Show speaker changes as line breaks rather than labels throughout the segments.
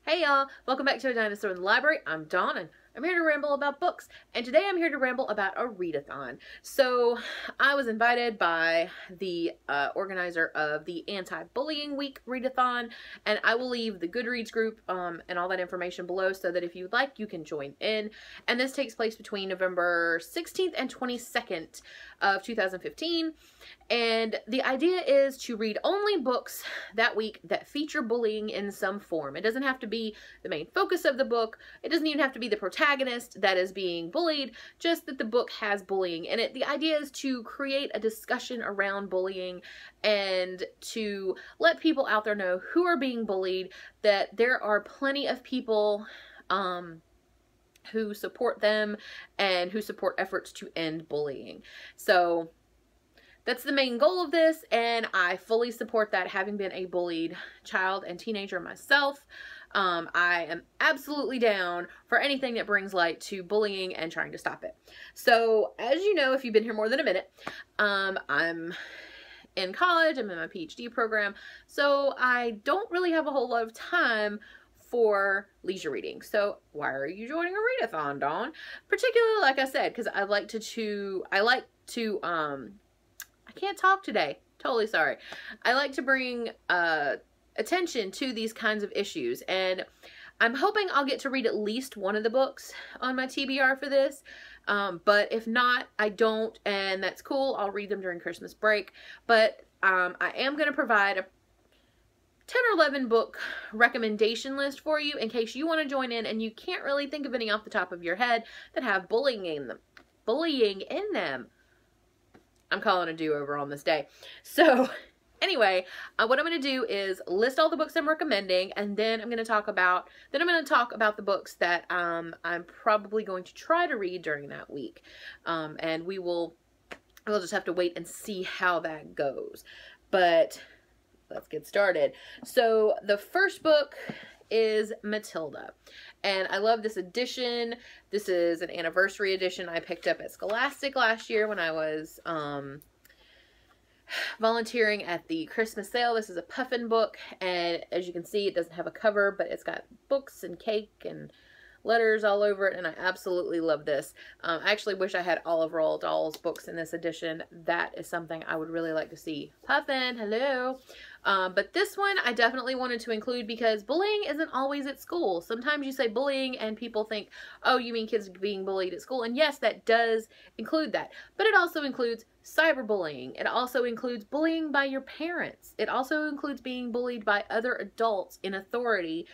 Hey y'all, welcome back to A Dinosaur in the Library. I'm Dawn and I'm here to ramble about books, and today I'm here to ramble about a readathon. So I was invited by the organizer of the Anti-Bullying Week readathon, and I will leave the Goodreads group and all that information below so that if you'd like you can join in. And this takes place between November 16th and 22nd of 2015, and the idea is to read only books that week that feature bullying in some form. It doesn't have to be the main focus of the book. It doesn't even have to be the protagonist that is being bullied, just that the book has bullying in it. The idea is to create a discussion around bullying and to let people out there know who are being bullied, that there are plenty of people who support them and who support efforts to end bullying. So that's the main goal of this, and I fully support that, having been a bullied child and teenager myself. I am absolutely down for anything that brings light to bullying and trying to stop it. So, as you know, if you've been here more than a minute, I'm in college, I'm in my PhD program, so I don't really have a whole lot of time for leisure reading. So why are you joining a readathon, Dawn? Particularly, like I said, because I can't talk today. Totally sorry. I like to bring attention to these kinds of issues, and I'm hoping I'll get to read at least one of the books on my TBR for this. But if not, I don't, and that's cool. I'll read them during Christmas break. But I am going to provide a 10 or 11 book recommendation list for you in case you want to join in and you can't really think of any off the top of your head that have bullying in them. I'm calling a do-over on this day. So anyway, what I'm going to do is list all the books I'm recommending, and then I'm going to talk about the books that I'm probably going to try to read during that week. And we'll just have to wait and see how that goes. But let's get started. So the first book is Matilda, and I love this edition. This is an anniversary edition I picked up at Scholastic last year when I was volunteering at the Christmas sale. This is a puffin book, and as you can see, it doesn't have a cover, but it's got books and cake and letters all over it, and I absolutely love this. I actually wish I had all of Roald Dahl's books in this edition. That is something I would really like to see. Puffin, hello. But this one I definitely wanted to include because bullying isn't always at school. Sometimes you say bullying and people think, oh, you mean kids being bullied at school? And yes, that does include that. But it also includes cyberbullying. It also includes bullying by your parents. It also includes being bullied by other adults in authority,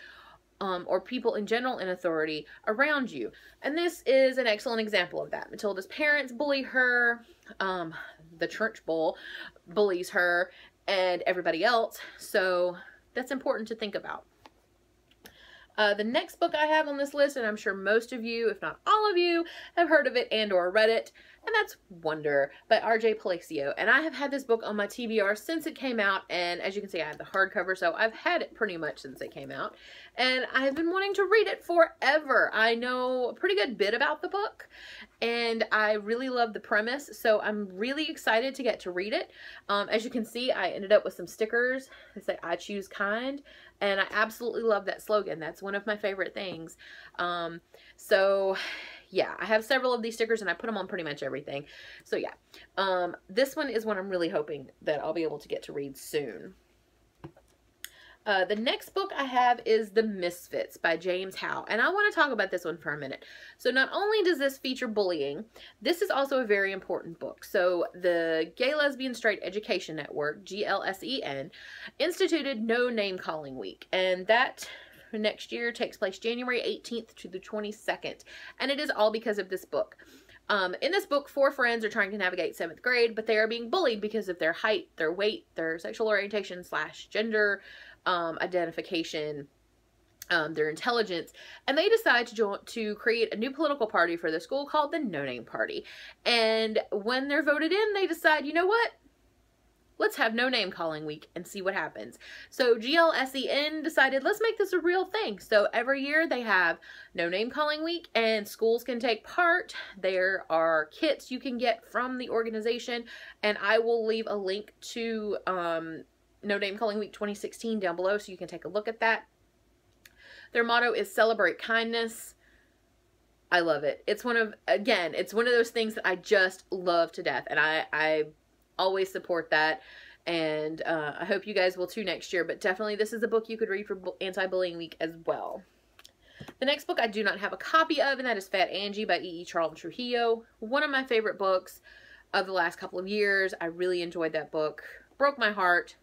or people in general in authority around you. And this is an excellent example of that. Matilda's parents bully her, the church bull bullies her, and everybody else. So that's important to think about. The next book I have on this list, and I'm sure most of you, if not all of you, have heard of it and or read it, and that's Wonder by R.J. Palacio. And I have had this book on my TBR since it came out, and as you can see, I have the hardcover, so I've had it pretty much since it came out, and I have been wanting to read it forever. I know a pretty good bit about the book, and I really love the premise, so I'm really excited to get to read it. As you can see, I ended up with some stickers that say, I choose kind, and I absolutely love that slogan. That's one of my favorite things. So yeah, I have several of these stickers and I put them on pretty much everything. So yeah, this one is one I'm really hoping that I'll be able to get to read soon. The next book I have is The Misfits by James Howe, and I want to talk about this one for a minute. So not only does this feature bullying, this is also a very important book. So the Gay Lesbian Straight Education Network, GLSEN, instituted No Name Calling Week, and that next year takes place January 18th to the 22nd, and it is all because of this book. In this book, 4 friends are trying to navigate 7th grade, but they are being bullied because of their height, their weight, their sexual orientation / gender identification, their intelligence, and they decide to create a new political party for the school called the No Name Party. And when they're voted in, they decide, you know what? Let's have No Name Calling Week and see what happens. So GLSEN decided, let's make this a real thing. So every year they have No Name Calling Week and schools can take part. There are kits you can get from the organization, and I will leave a link to No Name Calling Week 2016 down below so you can take a look at that. Their motto is celebrate kindness. I love it. It's one of those things that I just love to death, and I always support that, and I hope you guys will too next year, but definitely this is a book you could read for Anti-Bullying Week as well. The next book I do not have a copy of, and that is Fat Angie by E.E. Charlton Trujillo. One of my favorite books of the last couple of years. I really enjoyed that book. Broke my heart,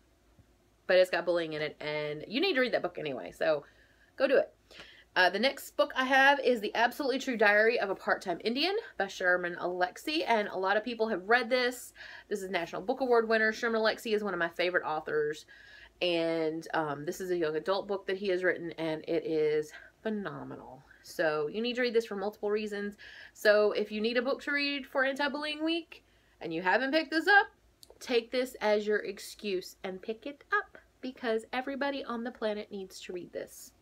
but it's got bullying in it, and you need to read that book anyway, so go do it. The next book I have is The Absolutely True Diary of a Part-Time Indian by Sherman Alexie, and a lot of people have read this. This is National Book Award winner. Sherman Alexie is one of my favorite authors, and this is a young adult book that he has written, and it is phenomenal. So you need to read this for multiple reasons. So if you need a book to read for Anti-Bullying Week and you haven't picked this up, take this as your excuse and pick it up, because everybody on the planet needs to read this.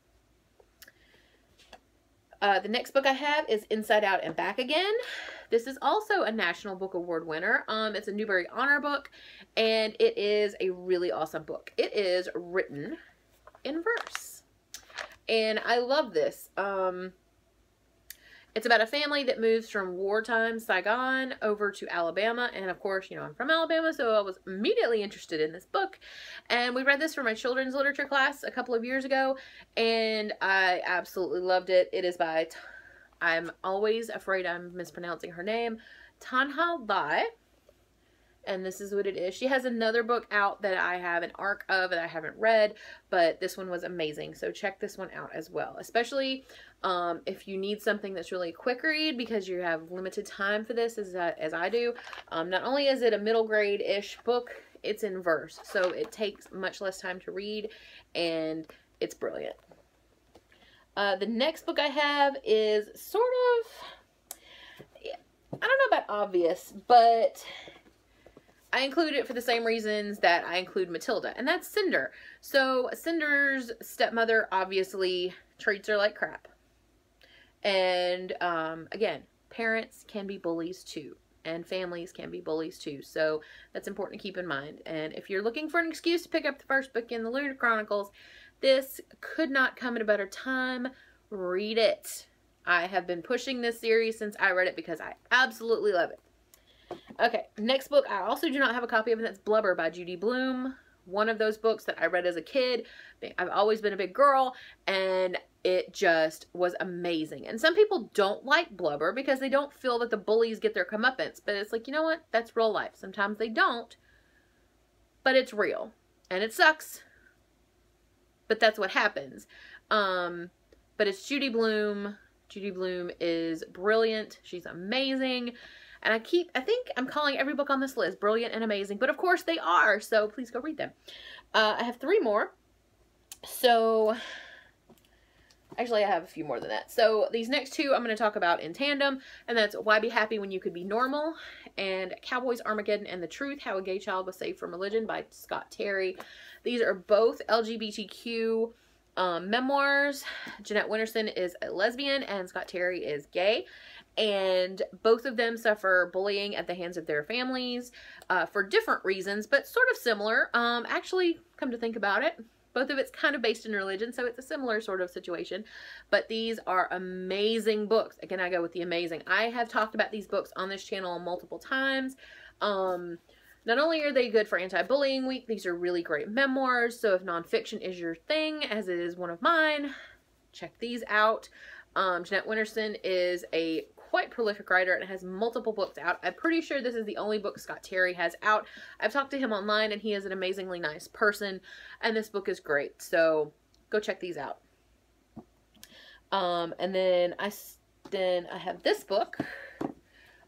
The next book I have is Inside Out and Back Again. This is also a National Book Award winner. It's a Newbery Honor book, and it is a really awesome book. It is written in verse, and I love this. It's about a family that moves from wartime Saigon over to Alabama, and of course, you know, I'm from Alabama, so I was immediately interested in this book, and we read this for my children's literature class a couple of years ago, and I absolutely loved it. It is by, I'm always afraid I'm mispronouncing her name, Tanha Bai, and this is what it is. She has another book out that I have an arc of that I haven't read, but this one was amazing, so check this one out as well, especially if you need something that's really a quick read because you have limited time for this, as I do. Not only is it a middle grade-ish book, it's in verse, so it takes much less time to read, and it's brilliant. The next book I have is sort of, I don't know about obvious, but I include it for the same reasons that I include Matilda, and that's Cinder. So Cinder's stepmother obviously treats her like crap. And again, parents can be bullies too, and families can be bullies too, so that's important to keep in mind. And if you're looking for an excuse to pick up the first book in the Lunar Chronicles, this could not come at a better time. Read it. I have been pushing this series since I read it because I absolutely love it. Okay, next book I also do not have a copy of, and that's Blubber by Judy Blume. One of those books that I read as a kid. I've always been a big girl, and it just was amazing. And some people don't like Blubber because they don't feel that the bullies get their comeuppance. But it's like, you know what? That's real life. Sometimes they don't, but it's real. And it sucks, but that's what happens. But it's Judy Blume. Judy Blume is brilliant. She's amazing. And I think I'm calling every book on this list brilliant and amazing, but of course they are, so please go read them. I have 3 more. So, actually I have a few more than that. So these next 2 I'm going to talk about in tandem, and that's Why Be Happy When You Could Be Normal, and Cowboys, Armageddon, and the Truth, How a Gay Child Was Saved from Religion by Scott Terry. These are both LGBTQ memoirs. Jeanette Winterson is a lesbian, and Scott Terry is gay. And both of them suffer bullying at the hands of their families for different reasons, but sort of similar. Actually, come to think about it, both of it's kind of based in religion, so it's a similar sort of situation. But these are amazing books. Again, I go with the amazing. I have talked about these books on this channel multiple times. Not only are they good for Anti-Bullying Week, these are really great memoirs. So if nonfiction is your thing, as it is one of mine, check these out. Jeanette Winterson is a quite prolific writer and has multiple books out. I'm pretty sure this is the only book Scott Terry has out. I've talked to him online, and he is an amazingly nice person, and this book is great, so go check these out. And then I have this book,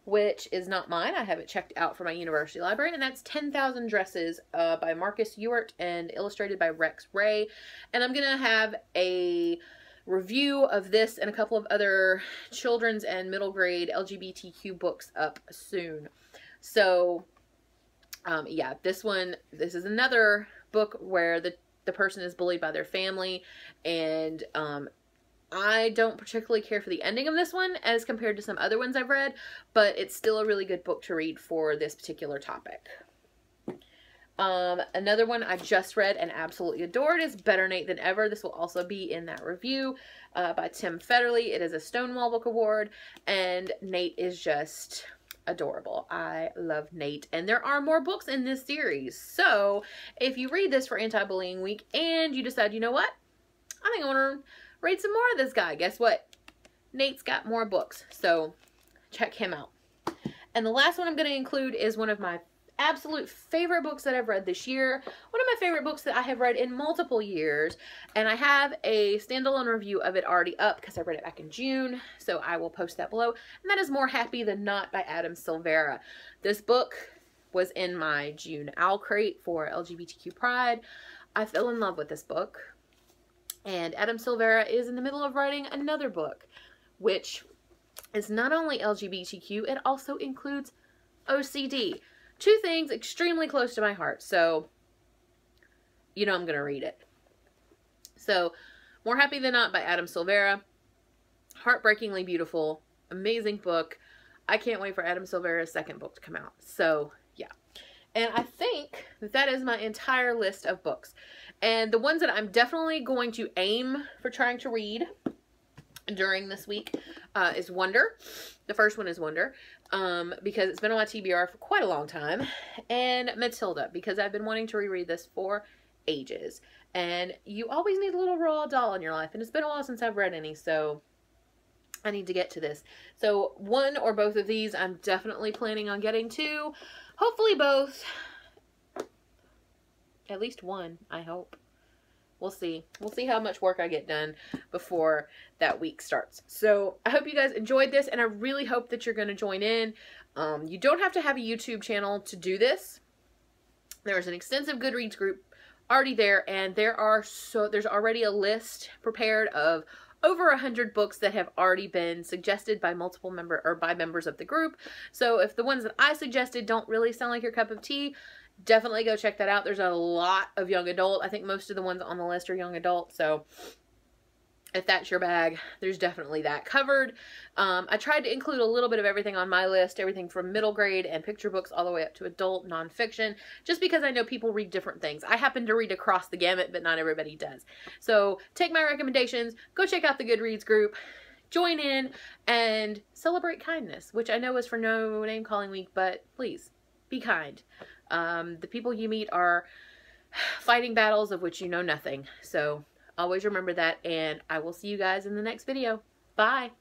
which is not mine. I have it checked out for my university library, and that's 10,000 Dresses by Marcus Ewart and illustrated by Rex Ray. And I'm gonna have a review of this and a couple of other children's and middle grade LGBTQ books up soon. So yeah, this is another book where the person is bullied by their family, and I don't particularly care for the ending of this one as compared to some other ones I've read, but it's still a really good book to read for this particular topic. Another one I just read and absolutely adored is Better Nate Than Ever. This will also be in that review by Tim Federle. It is a Stonewall Book Award, and Nate is just adorable. I love Nate, and there are more books in this series. So if you read this for Anti-Bullying Week and you decide, you know what, I think I want to read some more of this guy, guess what? Nate's got more books, so check him out. And the last one I'm going to include is one of my absolute favorite books that I've read this year. One of my favorite books that I have read in multiple years. And I have a standalone review of it already up because I read it back in June. So I will post that below. And that is More Happy Than Not by Adam Silvera. This book was in my June Owl Crate for LGBTQ Pride. I fell in love with this book. And Adam Silvera is in the middle of writing another book, which is not only LGBTQ, it also includes OCD. Two things extremely close to my heart, so you know I'm going to read it. So, More Happy Than Not by Adam Silvera. Heartbreakingly beautiful, amazing book. I can't wait for Adam Silvera's second book to come out. So, yeah. And I think that is my entire list of books. And the ones that I'm definitely going to aim for trying to read during this week is Wonder. The first one is Wonder, because it's been on my TBR for quite a long time, and Matilda, because I've been wanting to reread this for ages, and you always need a little raw doll in your life, and it's been a while since I've read any, so I need to get to this. So one or both of these I'm definitely planning on getting to, hopefully both, at least one, I hope. We'll see. We'll see how much work I get done before that week starts. So I hope you guys enjoyed this, and I really hope that you're going to join in. You don't have to have a YouTube channel to do this. There's an extensive Goodreads group already there, and there's already a list prepared of over 100 books that have already been suggested by members of the group. So if the ones that I suggested don't really sound like your cup of tea, definitely go check that out. There's a lot of young adult. I think most of the ones on the list are young adult. So if that's your bag, there's definitely that covered. I tried to include a little bit of everything on my list. Everything from middle grade and picture books all the way up to adult nonfiction. Just because I know people read different things. I happen to read across the gamut, but not everybody does. So take my recommendations. Go check out the Goodreads group. Join in and celebrate kindness. Which I know is for No Name Calling Week, but please, be kind. The people you meet are fighting battles of which you know nothing. So always remember that, and I will see you guys in the next video. Bye.